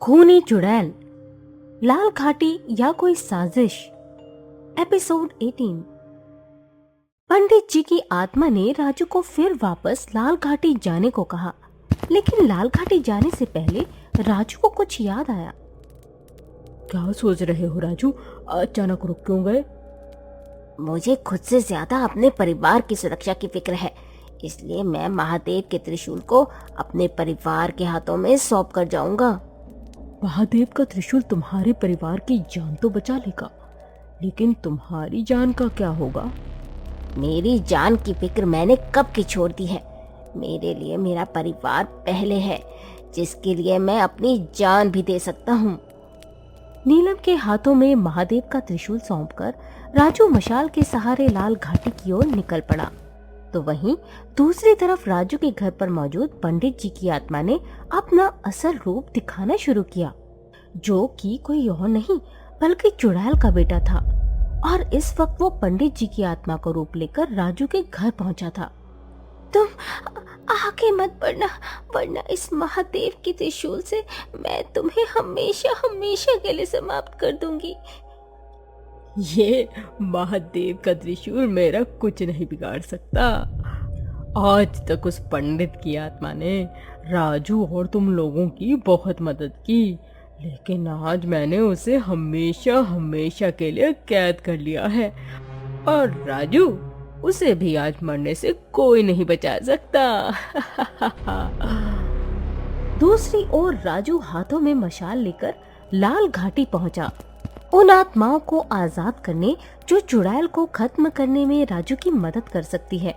खूनी चुड़ैल, लाल घाटी या कोई साजिश। एपिसोड 18। पंडित जी की आत्मा ने राजू को फिर वापस लाल घाटी जाने को कहा, लेकिन लाल घाटी जाने से पहले राजू को कुछ याद आया। क्या सोच रहे हो राजू? अचानक रुक क्यों गए? मुझे खुद से ज्यादा अपने परिवार की सुरक्षा की फिक्र है, इसलिए मैं महादेव के त्रिशूल को अपने परिवार के हाथों में सौंप कर जाऊंगा। महादेव का त्रिशूल तुम्हारे परिवार की जान तो बचा लेगा, लेकिन तुम्हारी जान का क्या होगा? मेरी जान की फिक्र मैंने कब की छोड़ दी है। मेरे लिए मेरा परिवार पहले है, जिसके लिए मैं अपनी जान भी दे सकता हूँ। नीलम के हाथों में महादेव का त्रिशूल सौंपकर राजू मशाल के सहारे लाल घाटी की ओर निकल पड़ा। तो वहीं दूसरी तरफ राजू के घर पर मौजूद पंडित जी की आत्मा ने अपना असल रूप दिखाना शुरू किया, जो कि कोई और नहीं बल्कि चुड़ैल का बेटा था। और इस वक्त वो पंडित जी की आत्मा को रूप लेकर राजू के घर पहुंचा था। तुम आगे मत बढ़ना, वरना इस महादेव के त्रिशूल से मैं तुम्हें हमेशा हमेशा के लिए समाप्त कर दूंगी। ये महादेव का त्रिशूल मेरा कुछ नहीं बिगाड़ सकता। आज तक उस पंडित की आत्मा ने राजू और तुम लोगों की बहुत मदद की, लेकिन आज मैंने उसे हमेशा हमेशा के लिए कैद कर लिया है, और राजू उसे भी आज मरने से कोई नहीं बचा सकता। दूसरी ओर राजू हाथों में मशाल लेकर लाल घाटी पहुंचा, उन आत्माओं को आजाद करने जो चुड़ैल को खत्म करने में राजू की मदद कर सकती है।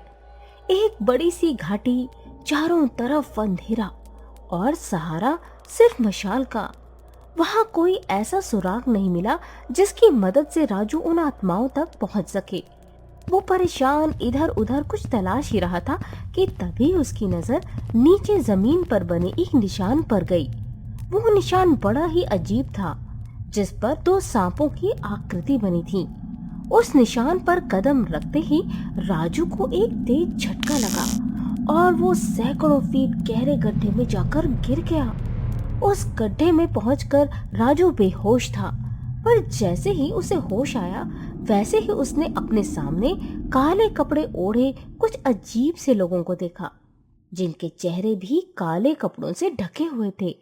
एक बड़ी सी घाटी, चारों तरफ अंधेरा और सहारा सिर्फ मशाल का। वहां कोई ऐसा सुराग नहीं मिला जिसकी मदद से राजू उन आत्माओं तक पहुंच सके। वो परेशान इधर उधर कुछ तलाश ही रहा था कि तभी उसकी नजर नीचे जमीन पर बने एक निशान पर गई। वो निशान बड़ा ही अजीब था, जिस पर दो सांपों की आकृति बनी थी। उस निशान पर कदम रखते ही राजू को एक तेज झटका लगा और वो सैकड़ों फीट गहरे गड्ढे में जाकर गिर गया। उस गड्ढे में पहुंचकर राजू बेहोश था, पर जैसे ही उसे होश आया वैसे ही उसने अपने सामने काले कपड़े ओढ़े कुछ अजीब से लोगों को देखा, जिनके चेहरे भी काले कपड़ों से ढके हुए थे।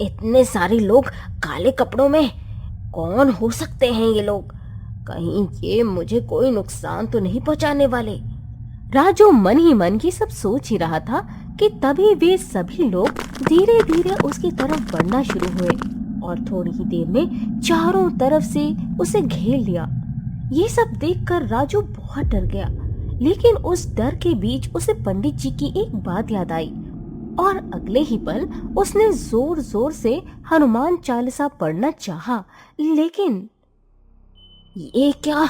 इतने सारे लोग काले कपड़ों में, कौन हो सकते हैं ये लोग? कहीं ये मुझे कोई नुकसान तो नहीं पहुंचाने वाले? राजू मन ही मन ये सब सोच ही रहा था कि तभी वे सभी लोग धीरे धीरे उसकी तरफ बढ़ना शुरू हुए और थोड़ी ही देर में चारों तरफ से उसे घेर लिया। ये सब देखकर राजू बहुत डर गया, लेकिन उस डर के बीच उसे पंडित जी की एक बात याद आई और अगले ही पल उसने जोर जोर से हनुमान चालीसा पढ़ना चाहा, लेकिन ये क्या?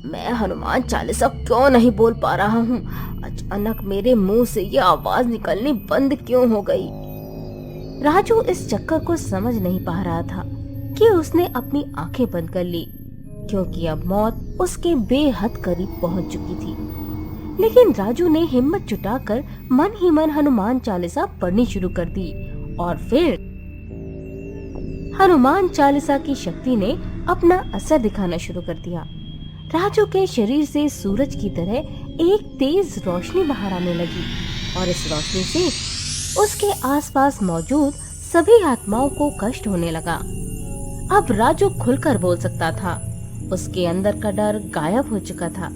मैं हनुमान चालीसा क्यों नहीं बोल पा रहा हूँ? अचानक मेरे मुंह से ये आवाज निकलनी बंद क्यों हो गई? राजू इस चक्कर को समझ नहीं पा रहा था कि उसने अपनी आंखें बंद कर ली, क्योंकि अब मौत उसके बेहद करीब पहुंच चुकी थी। लेकिन राजू ने हिम्मत जुटाकर मन ही मन हनुमान चालीसा पढ़नी शुरू कर दी और फिर हनुमान चालीसा की शक्ति ने अपना असर दिखाना शुरू कर दिया। राजू के शरीर से सूरज की तरह एक तेज रोशनी बाहर आने लगी और इस रोशनी से उसके आसपास मौजूद सभी आत्माओं को कष्ट होने लगा। अब राजू खुलकर बोल सकता था। उसके अंदर का डर गायब हो चुका था।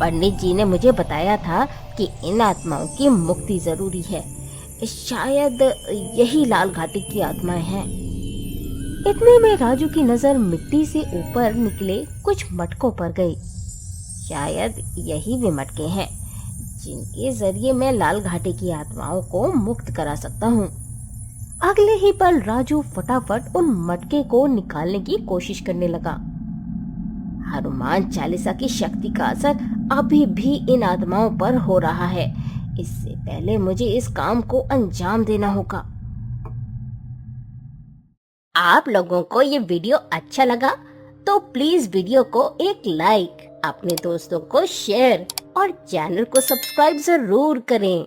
पंडित जी ने मुझे बताया था कि इन आत्माओं की मुक्ति जरूरी है। शायद यही लाल घाटी की आत्माएं हैं। इतने में राजू की नजर मिट्टी से ऊपर निकले कुछ मटकों पर गई। शायद यही वे मटके हैं जिनके जरिए मैं लाल घाटी की आत्माओं को मुक्त करा सकता हूँ। अगले ही पल राजू फटाफट उन मटके को निकालने की कोशिश करने लगा। हनुमान चालीसा की शक्ति का असर अभी भी इन आत्माओं पर हो रहा है। इससे पहले मुझे इस काम को अंजाम देना होगा। आप लोगों को ये वीडियो अच्छा लगा तो प्लीज वीडियो को एक लाइक, अपने दोस्तों को शेयर और चैनल को सब्सक्राइब जरूर करें।